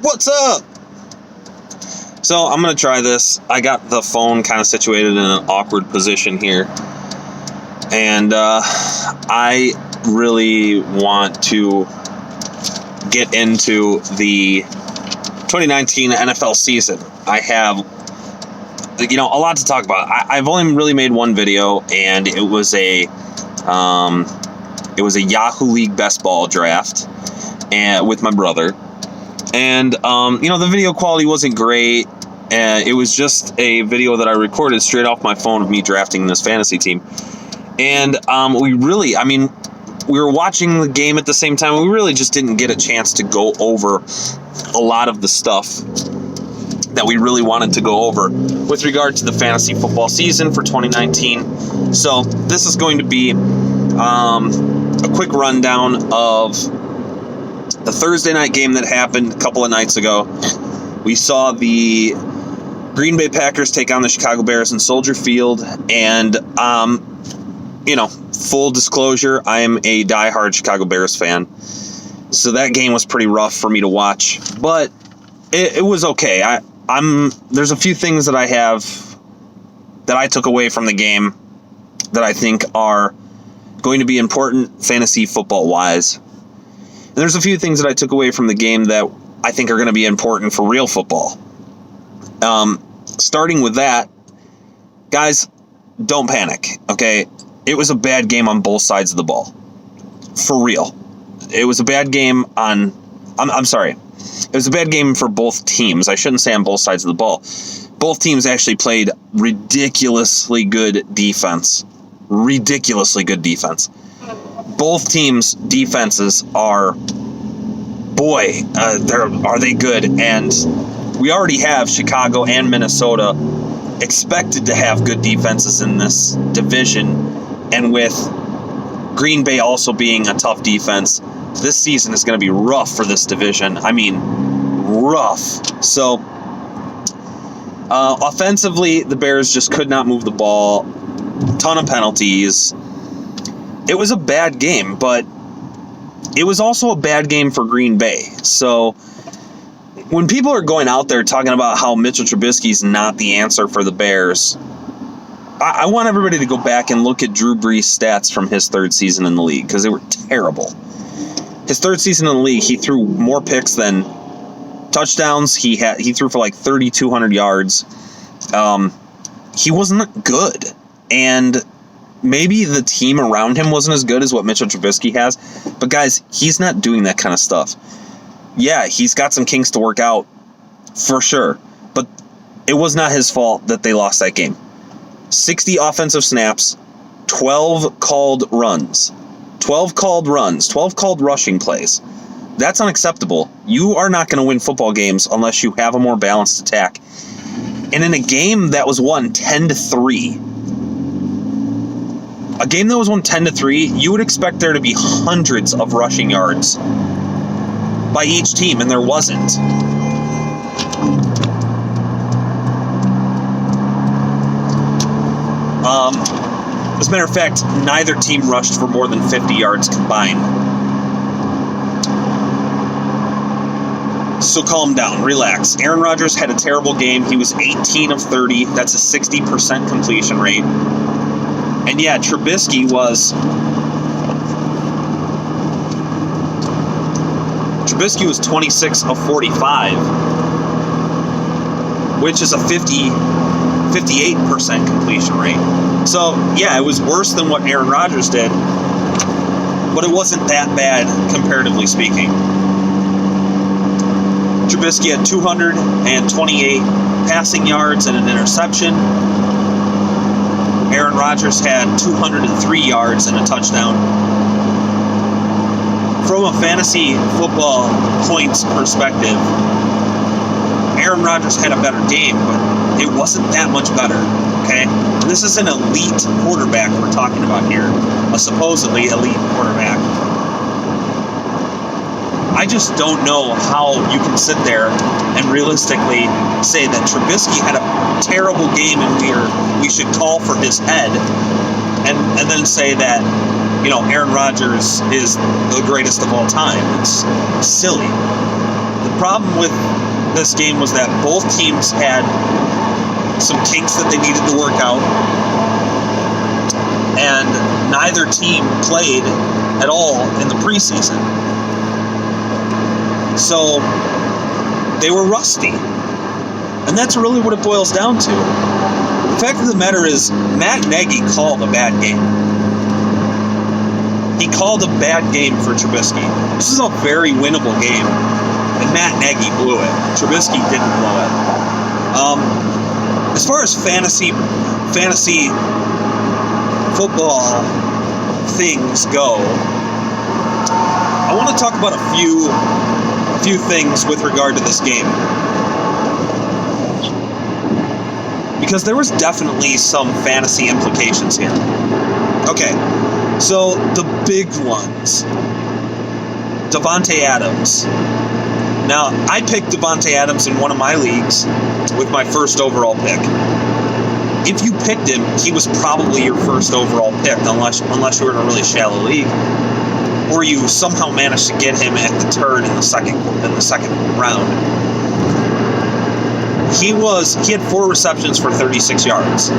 What's up? So I'm going to try this. I got the phone kind of situated in an awkward position here. And I really want to get into the 2019 NFL season. I have, a lot to talk about. I've only really made one video, and it was a Yahoo League best ball draft, and with my brother. And the video quality wasn't great. It was just a video that I recorded straight off my phone of me drafting this fantasy team. And we were watching the game at the same time. We really just didn't get a chance to go over a lot of the stuff that we really wanted to go over with regard to the fantasy football season for 2019. So this is going to be a quick rundown of the Thursday night game that happened a couple of nights ago. We saw the Green Bay Packers take on the Chicago Bears in Soldier Field, and full disclosure, I am a diehard Chicago Bears fan, so that game was pretty rough for me to watch, but it was okay. There's a few things that I took away from the game that I think are going to be important fantasy football wise. And there's a few things that I took away from the game that I think are going to be important for real football. Starting with that, guys, don't panic, okay? It was a bad game on both sides of the ball. For real. It was a bad game on... I'm sorry. It was a bad game for both teams. I shouldn't say on both sides of the ball. Both teams actually played ridiculously good defense. Ridiculously good defense. Both teams' defenses are... are they good? And we already have Chicago and Minnesota expected to have good defenses in this division. And with Green Bay also being a tough defense, this season is going to be rough for this division. I mean, rough. So, offensively, the Bears just could not move the ball. Ton of penalties. It was a bad game, but it was also a bad game for Green Bay. So, when people are going out there talking about how Mitchell Trubisky's not the answer for the Bears, I want everybody to go back and look at Drew Brees' stats from his third season in the league, because they were terrible. His third season in the league, he threw more picks than touchdowns. He threw for like 3,200 yards. He wasn't good. And maybe the team around him wasn't as good as what Mitchell Trubisky has. But guys, he's not doing that kind of stuff. Yeah, he's got some kinks to work out, for sure. But it was not his fault that they lost that game. 60 offensive snaps, 12 called runs. 12 called runs, 12 called rushing plays. That's unacceptable. You are not going to win football games unless you have a more balanced attack. And in a game that was won 10-3, a game that was won 10-3, you would expect there to be hundreds of rushing yards by each team, and there wasn't. As a matter of fact, neither team rushed for more than 50 yards combined. So calm down, relax. Aaron Rodgers had a terrible game. He was 18 of 30. That's a 60% completion rate. And yeah, Trubisky was 26 of 45, which is a 58% completion rate. So, yeah, it was worse than what Aaron Rodgers did, but it wasn't that bad, comparatively speaking. Trubisky had 228 passing yards and an interception. Aaron Rodgers had 203 yards and a touchdown. From a fantasy football points perspective, Aaron Rodgers had a better game, but it wasn't that much better, okay? This is an elite quarterback we're talking about here, a supposedly elite quarterback. I just don't know how you can sit there and realistically say that Trubisky had a terrible game and we should call for his head, and then say that, Aaron Rodgers is the greatest of all time. It's silly. The problem with this game was that both teams had some kinks that they needed to work out, and neither team played at all in the preseason. So they were rusty. And that's really what it boils down to. The fact of the matter is, Matt Nagy called a bad game. He called a bad game for Trubisky. This is a very winnable game, and Matt Nagy blew it. Trubisky didn't blow it. As far as fantasy football things go, I want to talk about a few things with regard to this game, because there was definitely some fantasy implications here. Okay, so the big ones. Davante Adams. Now, I picked Davante Adams in one of my leagues with my first overall pick. If you picked him, he was probably your first overall pick, unless you were in a really shallow league, or you somehow managed to get him at the turn in the second round. He had 4 receptions for 36 yards.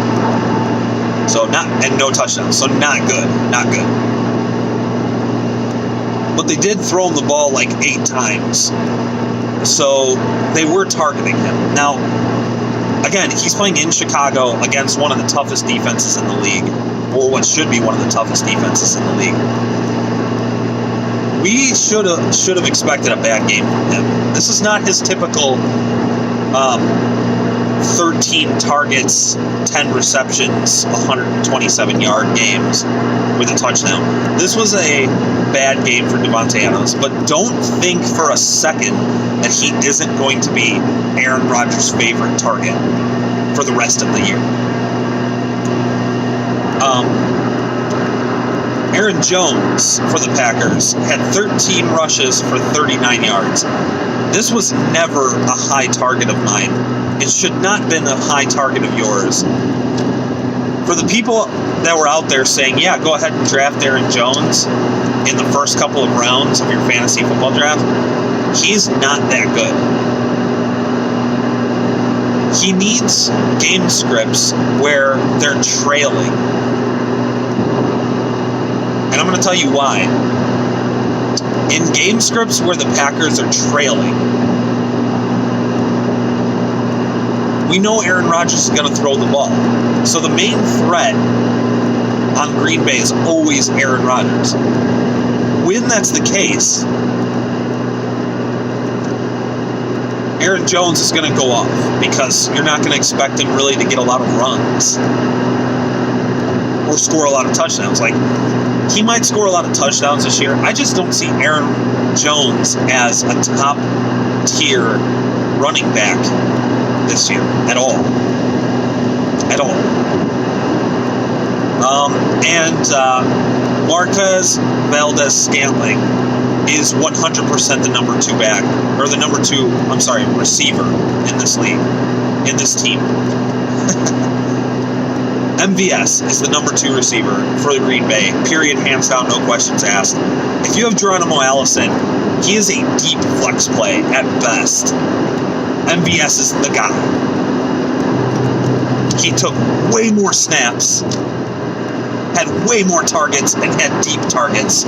So and no touchdowns. So not good. But they did throw him the ball like 8 times. So they were targeting him. Now, again, he's playing in Chicago against one of the toughest defenses in the league, or what should be one of the toughest defenses in the league. We should have expected a bad game from him. This is not his typical 13 targets, 10 receptions, 127-yard games with a touchdown. This was a bad game for Davante Adams, but don't think for a second that he isn't going to be Aaron Rodgers' favorite target for the rest of the year. Aaron Jones for the Packers had 13 rushes for 39 yards. This was never a high target of mine. It should not have been a high target of yours. For the people that were out there saying, yeah, go ahead and draft Aaron Jones in the first couple of rounds of your fantasy football draft, he's not that good. He needs game scripts where they're trailing. And I'm going to tell you why. In game scripts where the Packers are trailing, we know Aaron Rodgers is going to throw the ball. So the main threat on Green Bay is always Aaron Rodgers. When that's the case, Aaron Jones is going to go off, because you're not going to expect him really to get a lot of runs or score a lot of touchdowns. Like, he might score a lot of touchdowns this year. I just don't see Aaron Jones as a top-tier running back this year at all. Marquez Valdes-Scantling is 100% the number 2 back, or the number 2, receiver in this league, in this team. MVS is the number 2 receiver for the Green Bay, period, hands down, no questions asked. If you have Geronimo Allison, he is a deep flex play at best. MVS is the guy. He took way more snaps, had way more targets, and had deep targets.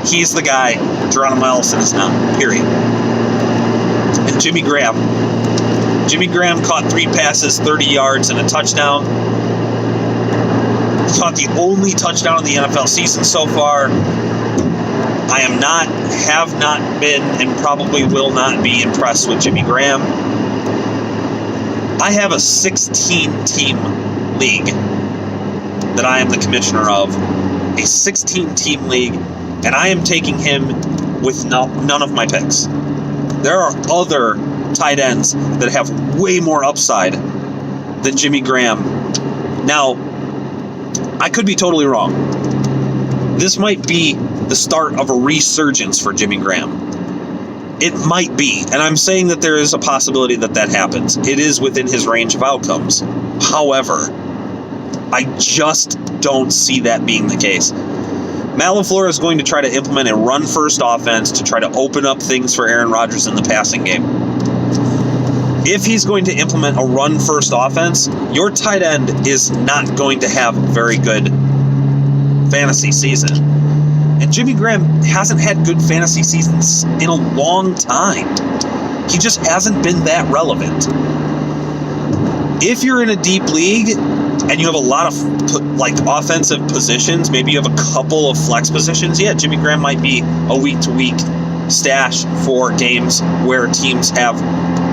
He's the guy. Geronimo Allison is not, period. And Jimmy Graham caught 3 passes, 30 yards, and a touchdown. He caught the only touchdown in the NFL season so far. I have not been, and probably will not be impressed with Jimmy Graham. I have a 16-team league that I am the commissioner of. A 16-team league, and I am taking him with none of my picks. There are other tight ends that have way more upside than Jimmy Graham. Now, I could be totally wrong. This might be the start of a resurgence for Jimmy Graham. It might be, and I'm saying that there is a possibility that happens. It is within his range of outcomes. However, I just don't see that being the case. Matt LaFleur is going to try to implement a run-first offense to try to open up things for Aaron Rodgers in the passing game. If he's going to implement a run-first offense, your tight end is not going to have a very good fantasy season. And Jimmy Graham hasn't had good fantasy seasons in a long time. He just hasn't been that relevant. If you're in a deep league and you have a lot of offensive positions, maybe you have a couple of flex positions, yeah, Jimmy Graham might be a week-to-week stash for games where teams have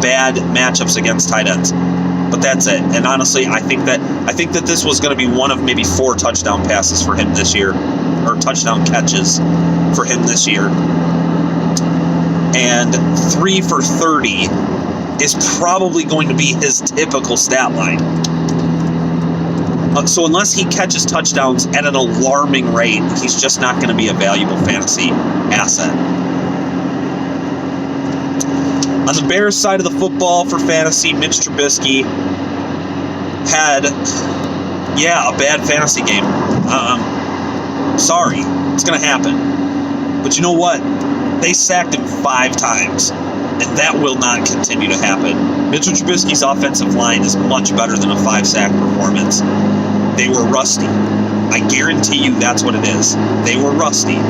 bad matchups against tight ends. But that's it. And honestly, I think that this was going to be one of maybe 4 touchdown passes for him this year, or touchdown catches for him this year. And 3 for 30 is probably going to be his typical stat line. So unless he catches touchdowns at an alarming rate, he's just not going to be a valuable fantasy asset. On the Bears side of the football for fantasy, Mitch Trubisky had, a bad fantasy game. Sorry, it's going to happen. But you know what? They sacked him 5 times, and that will not continue to happen. Mitchell Trubisky's offensive line is much better than a 5-sack performance. They were rusty. I guarantee you that's what it is. They were rusty.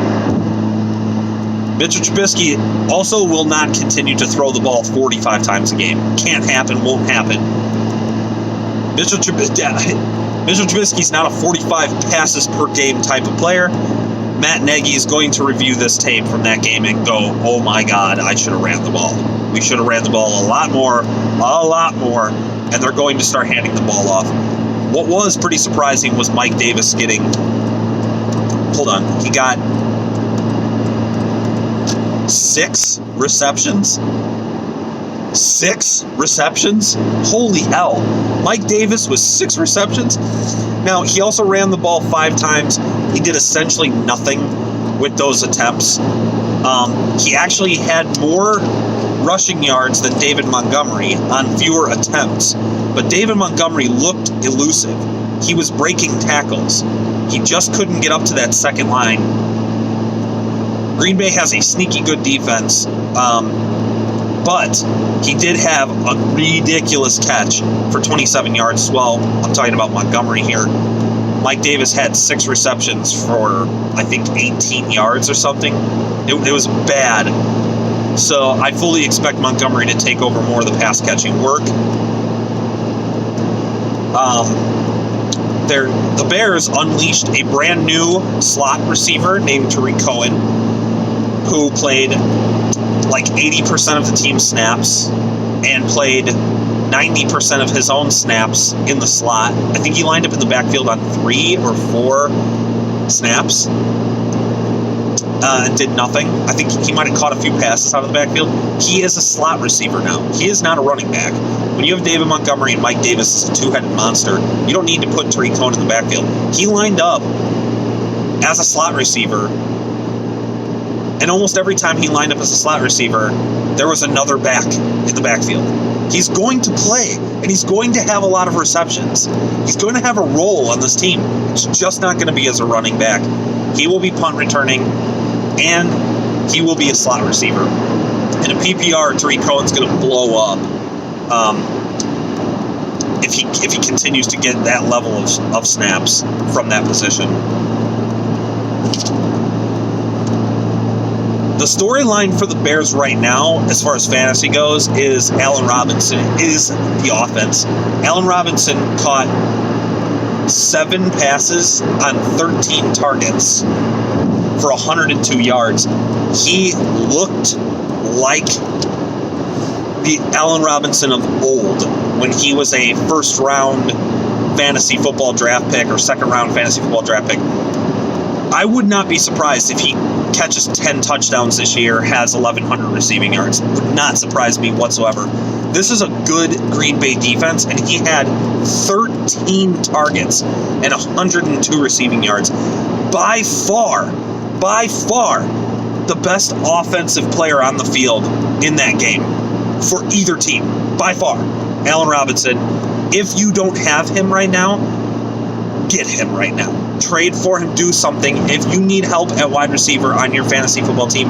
Mitchell Trubisky also will not continue to throw the ball 45 times a game. Can't happen, won't happen. Mitchell Trubisky's not a 45 passes per game type of player. Matt Nagy is going to review this tape from that game and go, oh my God, I should have ran the ball. We should have ran the ball a lot more, and they're going to start handing the ball off. What was pretty surprising was Mike Davis he got 6 receptions. 6 receptions? Holy hell. Mike Davis with 6 receptions? Now, he also ran the ball 5 times. He did essentially nothing with those attempts. He actually had more rushing yards than David Montgomery on fewer attempts. But David Montgomery looked elusive. He was breaking tackles. He just couldn't get up to that second line. Green Bay has a sneaky good defense, but he did have a ridiculous catch for 27 yards as well. I'm talking about Montgomery here. Mike Davis had 6 receptions for, I think, 18 yards or something. It was bad. So I fully expect Montgomery to take over more of the pass-catching work. The Bears unleashed a brand new slot receiver named Tariq Cohen, who played like 80% of the team's snaps and played 90% of his own snaps in the slot. I think he lined up in the backfield on 3 or 4 snaps and did nothing. I think he might have caught a few passes out of the backfield. He is a slot receiver now. He is not a running back. When you have David Montgomery and Mike Davis as a 2-headed monster, you don't need to put Tariq Cohen in the backfield. He lined up as a slot receiver, and almost every time he lined up as a slot receiver, there was another back in the backfield. He's going to play, and he's going to have a lot of receptions. He's going to have a role on this team. It's just not going to be as a running back. He will be punt returning, and he will be a slot receiver. In a PPR, Tariq Cohen's going to blow up if he continues to get that level of snaps from that position. The storyline for the Bears right now, as far as fantasy goes, is Allen Robinson is the offense. Allen Robinson caught 7 passes on 13 targets for 102 yards. He looked like the Allen Robinson of old when he was a first-round fantasy football draft pick or second-round fantasy football draft pick. I would not be surprised if he catches 10 touchdowns this year, has 1,100 receiving yards. It would not surprise me whatsoever. This is a good Green Bay defense, and he had 13 targets and 102 receiving yards. By far, the best offensive player on the field in that game for either team. By far. Allen Robinson. If you don't have him right now, get him right now. trade for him, do something. If you need help at wide receiver on your fantasy football team,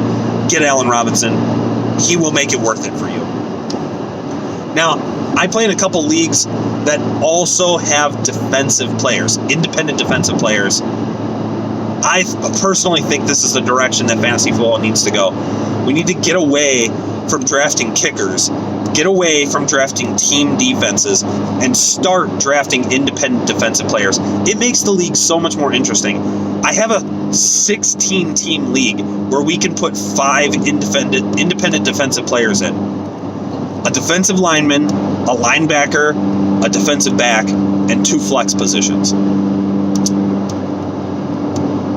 get Allen Robinson. He will make it worth it for you. Now, I play in a couple leagues that also have defensive players, independent defensive players. I personally think this is the direction that fantasy football needs to go. We need to get away from drafting kickers, get away from drafting team defenses, and start drafting independent defensive players. It makes the league so much more interesting. I have a 16-team league where we can put 5 independent defensive players in. A defensive lineman, a linebacker, a defensive back, and 2 flex positions.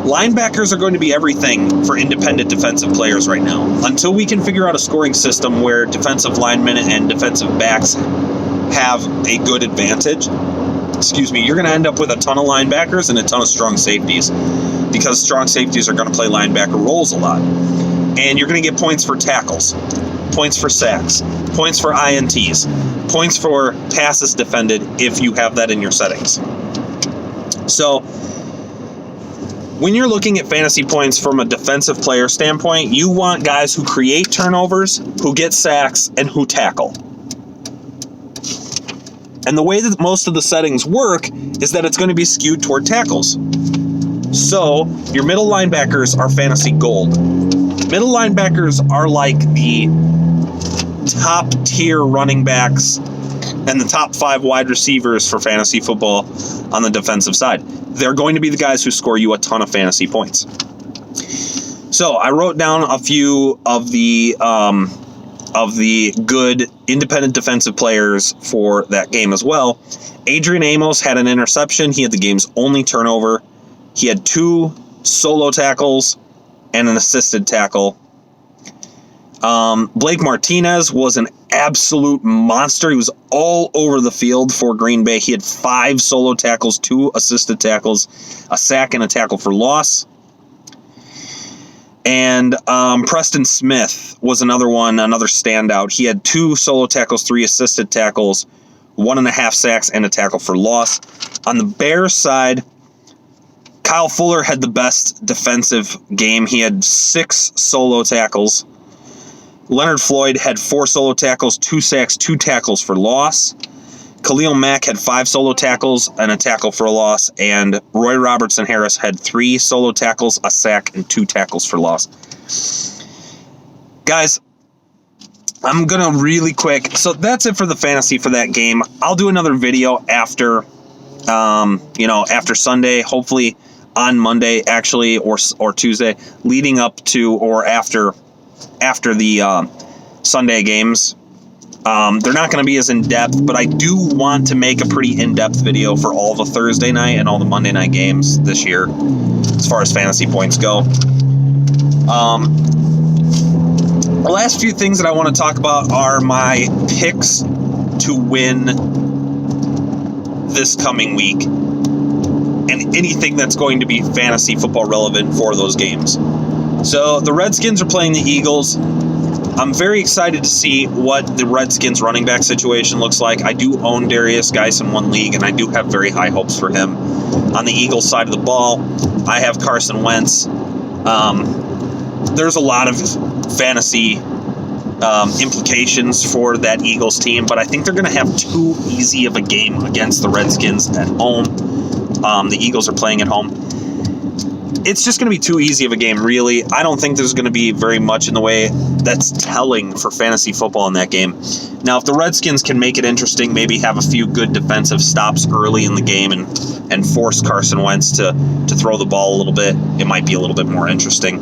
Linebackers are going to be everything for independent defensive players right now. Until we can figure out a scoring system where defensive linemen and defensive backs have a good advantage, you're going to end up with a ton of linebackers and a ton of strong safeties, because strong safeties are going to play linebacker roles a lot. And you're going to get points for tackles, points for sacks, points for INTs, points for passes defended if you have that in your settings. So, when you're looking at fantasy points from a defensive player standpoint, you want guys who create turnovers, who get sacks, and who tackle. And the way that most of the settings work is that it's going to be skewed toward tackles. So, your middle linebackers are fantasy gold. Middle linebackers are like the top tier running backs and the top 5 wide receivers for fantasy football on the defensive side. They're going to be the guys who score you a ton of fantasy points. So I wrote down a few of the good independent defensive players for that game as well. Adrian Amos had an interception. He had the game's only turnover. He had 2 solo tackles and an assisted tackle. Blake Martinez was an absolute monster. He was all over the field for Green Bay. He had 5 solo tackles, 2 assisted tackles, a sack, and a tackle for loss. And Preston Smith was another standout. He had 2 solo tackles, 3 assisted tackles, 1.5 sacks, and a tackle for loss. On the Bears side, Kyle Fuller had the best defensive game. He had 6 solo tackles. Leonard Floyd had 4 solo tackles, 2 sacks, 2 tackles for loss. Khalil Mack had 5 solo tackles and a tackle for a loss. And Roy Robertson Harris had 3 solo tackles, a sack, and 2 tackles for loss. Guys, I'm going to really quick. So that's it for the fantasy for that game. I'll do another video after Sunday, hopefully on Monday, actually, or Tuesday, leading up to or after the Sunday games. They're not going to be as in-depth, but I do want to make a pretty in-depth video for all the Thursday night and all the Monday night games this year, as far as fantasy points go. The last few things that I want to talk about are my picks to win this coming week, and anything that's going to be fantasy football relevant for those games. So the Redskins are playing the Eagles. I'm very excited to see what the Redskins running back situation looks like. I do own Darius Geis in one league, and I do have very high hopes for him. On the Eagles side of the ball, I have Carson Wentz. There's a lot of fantasy implications for that Eagles team, but I think they're going to have too easy of a game against the Redskins at home. The Eagles are playing at home. It's just going to be too easy of a game, really. I don't think there's going to be very much in the way that's telling for fantasy football in that game. Now, if the Redskins can make it interesting, maybe have a few good defensive stops early in the game and force Carson Wentz to throw the ball a little bit, it might be a little bit more interesting.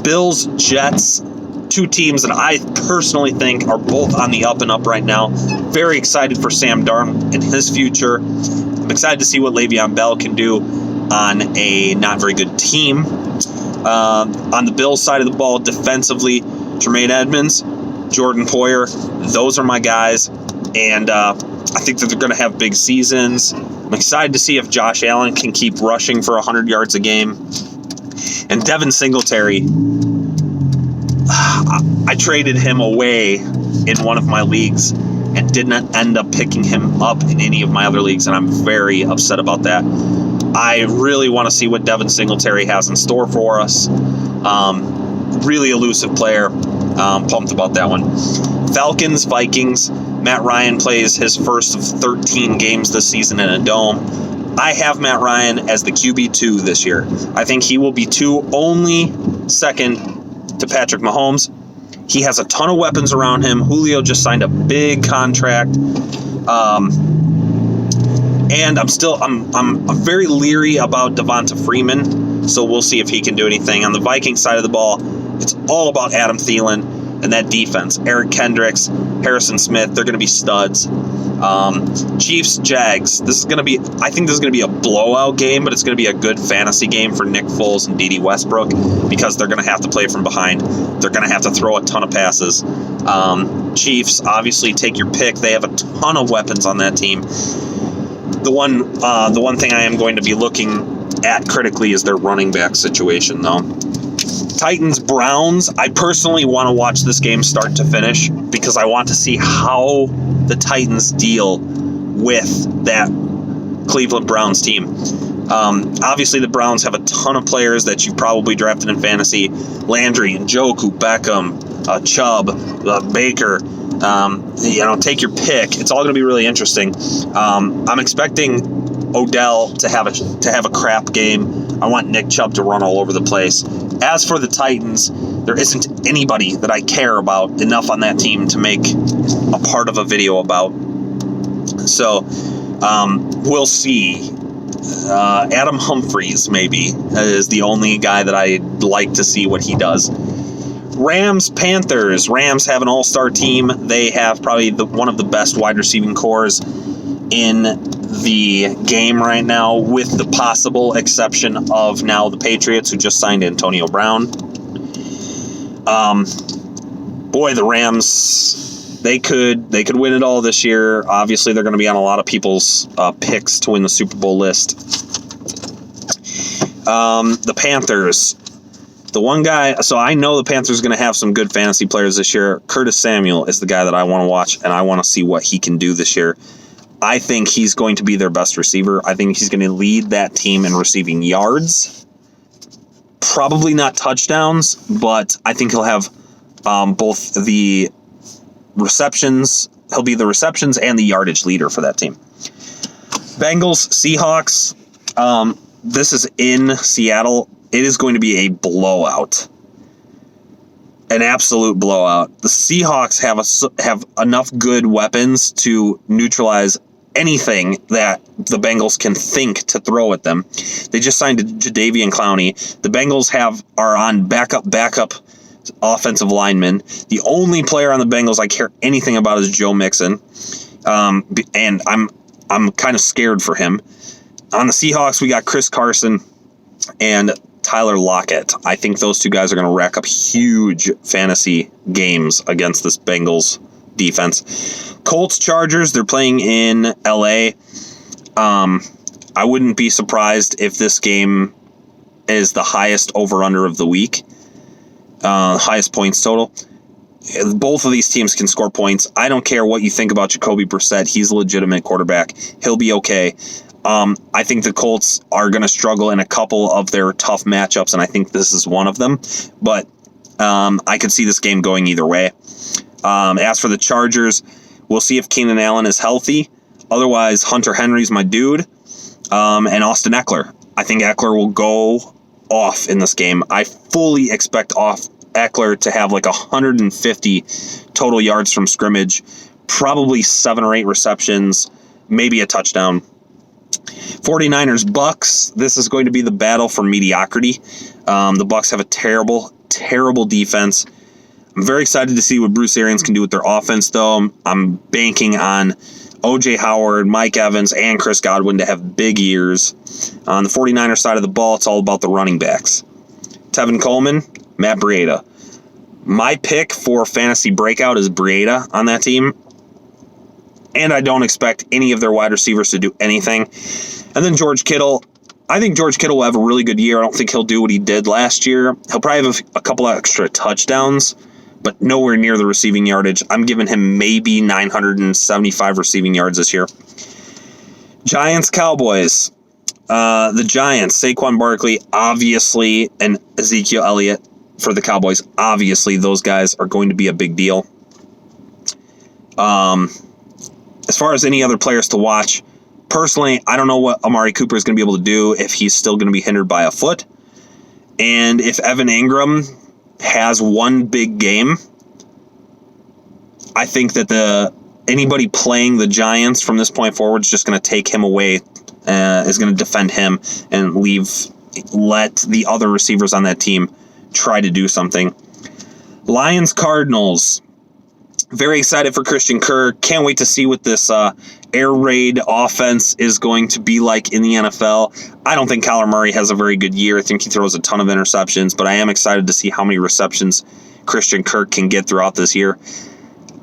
Bills, Jets, 2 teams that I personally think are both on the up and up right now. Very excited for Sam Darnold and his future. I'm excited to see what Le'Veon Bell can do on a not very good team. On the Bills side of the ball, defensively, Tremaine Edmonds, Jordan Poyer, those are my guys. And I think that they're going to have big seasons. I'm excited to see if Josh Allen can keep rushing for 100 yards a game. And Devin Singletary, I traded him away in one of my leagues and did not end up picking him up in any of my other leagues, and I'm very upset about that. I really want to see what Devin Singletary has in store for us. Really elusive player. Pumped about that one. Falcons, Vikings. Matt Ryan plays his first of 13 games this season in a dome. I have Matt Ryan as the QB2 this year. I think he will be only second to Patrick Mahomes. He has a ton of weapons around him. Julio just signed a big contract. And I'm very leery about Devonta Freeman, so we'll see if he can do anything. On the Vikings side of the ball, it's all about Adam Thielen and that defense. Eric Kendricks, Harrison Smith, they're going to be studs. Chiefs, Jags. I think this is going to be a blowout game, but it's going to be a good fantasy game for Nick Foles and Dede Westbrook because they're going to have to play from behind. They're going to have to throw a ton of passes. Chiefs, obviously, take your pick. They have a ton of weapons on that team. The one thing I am going to be looking at critically is their running back situation, though. Titans, Browns. I personally want to watch this game start to finish because I want to see how the Titans deal with that Cleveland Browns team. Obviously, the Browns have a ton of players that you probably drafted in fantasy. Landry, Njoku, Beckham, Chubb, Baker. Take your pick. It's all going to be really interesting. I'm expecting Odell to have a crap game. I want Nick Chubb to run all over the place. As for the Titans, there isn't anybody that I care about enough on that team to make a part of a video about. So, we'll see. Adam Humphries, maybe, is the only guy that I'd like to see what he does. Rams, Panthers. Rams have an all-star team. They have probably one of the best wide receiving cores in the game right now, with the possible exception of now the Patriots, who just signed Antonio Brown. The Rams, they could win it all this year. Obviously, they're going to be on a lot of people's picks to win the Super Bowl list. The Panthers. The one guy, so I know the Panthers are going to have some good fantasy players this year. Curtis Samuel is the guy that I want to watch, and I want to see what he can do this year. I think he's going to be their best receiver. I think he's going to lead that team in receiving yards. Probably not touchdowns, but I think he'll have both the receptions. He'll be the receptions and the yardage leader for that team. Bengals, Seahawks. This is in Seattle. It is going to be a blowout. An absolute blowout. The Seahawks have enough good weapons to neutralize anything that the Bengals can think to throw at them. They just signed Jadeveon Clowney. The Bengals are on backup offensive linemen. The only player on the Bengals I care anything about is Joe Mixon. And I'm kind of scared for him. On the Seahawks, we got Chris Carson and Tyler Lockett. I think those two guys are going to rack up huge fantasy games against this Bengals defense. Colts, Chargers, they're playing in LA. I wouldn't be surprised if this game is the highest over-under of the week. Highest points total. Both of these teams can score points. I don't care what you think about Jacoby Brissett. He's a legitimate quarterback. He'll be okay. I think the Colts are going to struggle in a couple of their tough matchups, and I think this is one of them. But I could see this game going either way. As for the Chargers, we'll see if Keenan Allen is healthy. Otherwise, Hunter Henry's my dude, and Austin Eckler. I think Eckler will go off in this game. I fully expect Eckler to have like 150 total yards from scrimmage, probably 7 or 8 receptions, maybe a touchdown. 49ers, Bucks. This is going to be the battle for mediocrity. The Bucks have a terrible, terrible defense. I'm very excited to see what Bruce Arians can do with their offense, though. I'm banking on O.J. Howard, Mike Evans, and Chris Godwin to have big years. On the 49ers side of the ball, it's all about the running backs. Tevin Coleman, Matt Breida. My pick for fantasy breakout is Breida on that team. And I don't expect any of their wide receivers to do anything. And then George Kittle. I think George Kittle will have a really good year. I don't think he'll do what he did last year. He'll probably have a couple of extra touchdowns, but nowhere near the receiving yardage. I'm giving him maybe 975 receiving yards this year. Giants, Cowboys. The Giants, Saquon Barkley, obviously, and Ezekiel Elliott for the Cowboys. Obviously, those guys are going to be a big deal. As far as any other players to watch, personally, I don't know what Amari Cooper is going to be able to do if he's still going to be hindered by a foot. And if Evan Ingram has one big game, I think that anybody playing the Giants from this point forward is just going to take him away, is going to defend him and let the other receivers on that team try to do something. Lions Cardinals. Very excited for Christian Kirk. Can't wait to see what this air raid offense is going to be like in the NFL. I don't think Kyler Murray has a very good year. I think he throws a ton of interceptions, but I am excited to see how many receptions Christian Kirk can get throughout this year.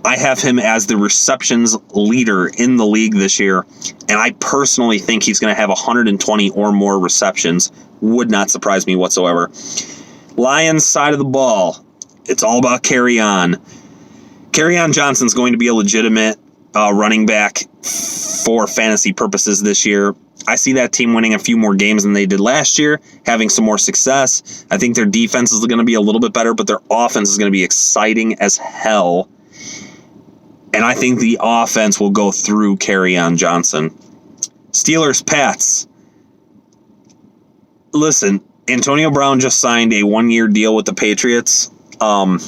I have him as the receptions leader in the league this year, and I personally think he's going to have 120 or more receptions. Would not surprise me whatsoever. Lions side of the ball, it's all about Kerryon. Kerryon Johnson's going to be a legitimate running back for fantasy purposes this year. I see that team winning a few more games than they did last year, having some more success. I think their defense is going to be a little bit better, but their offense is going to be exciting as hell. And I think the offense will go through Kerryon Johnson. Steelers, Pats. Listen, Antonio Brown just signed a 1-year deal with the Patriots. I'm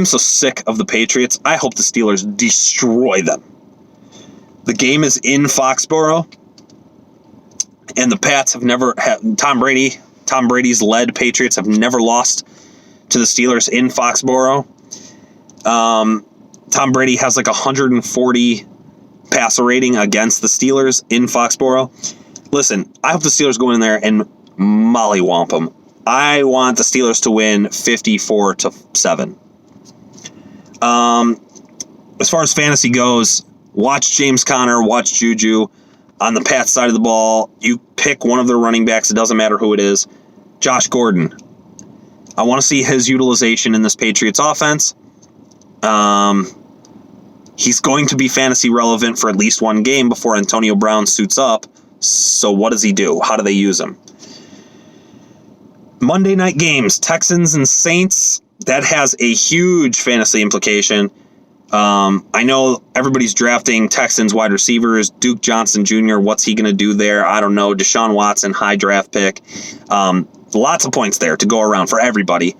so sick of the Patriots. I hope the Steelers destroy them. The game is in Foxborough, and the Pats have never had Tom Brady's led Patriots have never lost to the Steelers in Foxborough. Tom Brady has like 140 passer rating against the Steelers in Foxborough. Listen, I hope the Steelers go in there and mollywomp them. I want the Steelers to win 54-7. As far as fantasy goes, watch James Conner, watch Juju. On the Pats side of the ball, you pick one of their running backs. It doesn't matter who it is. Josh Gordon. I want to see his utilization in this Patriots offense. He's going to be fantasy relevant for at least one game before Antonio Brown suits up. So what does he do? How do they use him? Monday night games, Texans and Saints. That has a huge fantasy implication. I know everybody's drafting Texans wide receivers. Duke Johnson Jr., what's he going to do there? I don't know. Deshaun Watson, high draft pick. Lots of points there to go around for everybody.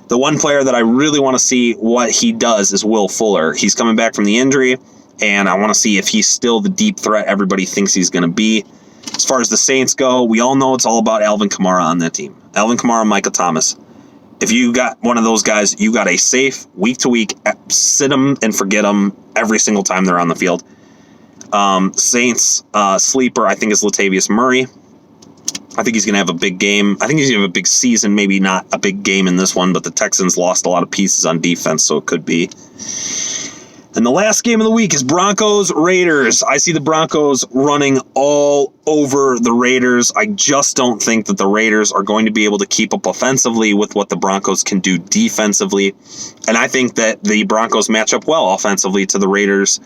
The one player that I really want to see what he does is Will Fuller. He's coming back from the injury, and I want to see if he's still the deep threat everybody thinks he's going to be. As far as the Saints go, we all know it's all about Alvin Kamara on that team. Alvin Kamara and Michael Thomas. If you got one of those guys, you got a safe, week-to-week, sit them and forget them every single time they're on the field. Saints sleeper, I think, is Latavius Murray. I think he's going to have a big game. I think he's going to have a big season, maybe not a big game in this one, but the Texans lost a lot of pieces on defense, so it could be. And the last game of the week is Broncos-Raiders. I see the Broncos running all over the Raiders. I just don't think that the Raiders are going to be able to keep up offensively with what the Broncos can do defensively. And I think that the Broncos match up well offensively to the Raiders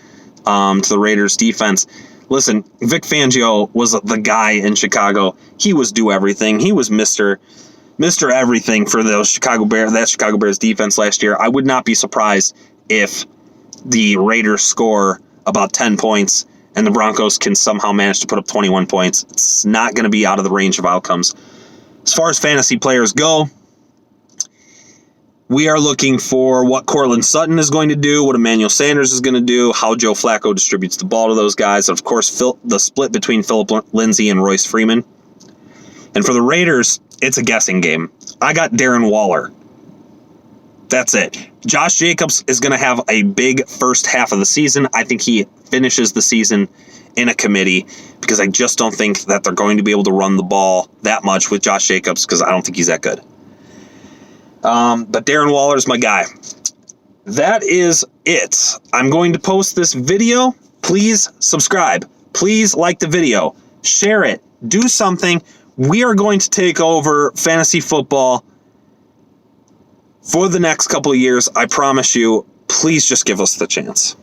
defense. Listen, Vic Fangio was the guy in Chicago. He was do everything. He was Mr. Everything for that Chicago Bears defense last year. I would not be surprised if the Raiders score about 10 points and the Broncos can somehow manage to put up 21 points. It's not going to be out of the range of outcomes. As far as fantasy players go, we are looking for what Courtland Sutton is going to do, what Emmanuel Sanders is going to do, how Joe Flacco distributes the ball to those guys, and of course, the split between Phillip Lindsay and Royce Freeman. And for the Raiders, it's a guessing game. I got Darren Waller. That's it. Josh Jacobs is going to have a big first half of the season. I think he finishes the season in a committee because I just don't think that they're going to be able to run the ball that much with Josh Jacobs because I don't think he's that good. But Darren Waller is my guy. That is it. I'm going to post this video. Please subscribe. Please like the video. Share it. Do something. We are going to take over fantasy football for the next couple of years. I promise you. Please just give us the chance.